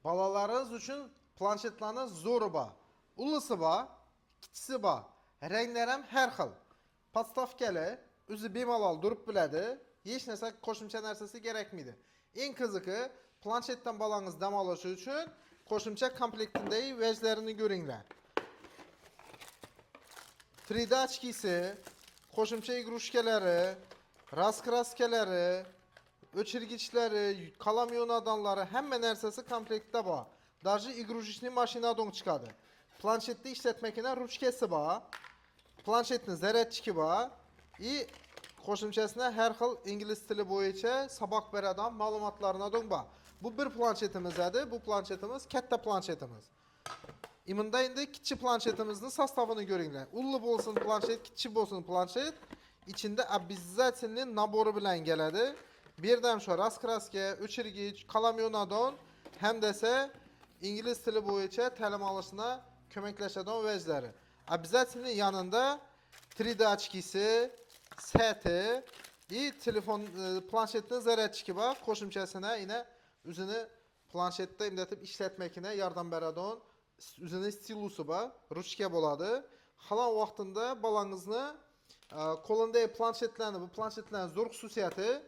Balalarınız üçün planşetlarınız zoru var. Ulusu var, kiçisi var. Rənglərəm hər xil. Podstavkalı, üzü bemalol durub bilədi. Heç nəsə qoşumça nərsəsi gərəkmiydi. En kızıkı planşetdən balanız dam alışı üçün qoşumça komplektindəyi vəclərini görünlər. 3D açkisi, qoşumça igruşkeləri, raskraskeləri, öçirgiçləri, kalamyon adamları, həmmə nərsəsi komplektdə var. Darcı igruşişli maşinadon çıxadı. Planşetdə işlətməklə ruçkesi var. Planşetin zərətçiki var. Qoşumçasına hər xil İngilis dili boyunca sabaq bərədən məlumatlarına don var. Bu bir planşetimizdir. Bu planşetimiz katta planşetimiz. İmində indi kiçik planşetimizin sastavını görünlər. Ullu olsun planşet, kiçik olsun planşet. İçində обязательный naboru bilən gələdi. Birdən şu raskraske, öçirgiç, kalamyonadon, həm dəsə İngilis dili boyunca təlim alışına köməkləşədən vəcləri. Обязательный yanında 3D açkisi, seti, telefon planşetin zərətçiki var. Qoşumçasına yine üzünü planşetdə imdətib işlətməkine yardım bərədon. Üzünün stilusu var, ruçke boladı. Halan vaxtında balanızını kolunda planşetlərini, bu planşetlərin zor xüsusiyyəti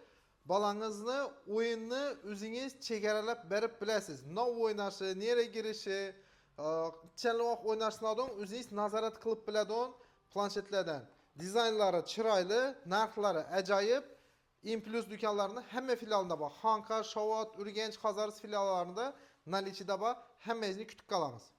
balanızını oyununu özünüz çekerələb bərib biləsiniz. Ne oynaşı, nereye girişi, çənli vaxt oynaşınadon özünüz nazarat qılıb bilədon planşetlərdən. Dizaynları çıraylı, narxları əcayib. Implus dükkanlarında həmmə filialında var. Xanka, Şavat, Ürgənc, Xazarız filiallarında naliçidə var. Həmməyizini kütük qalamız.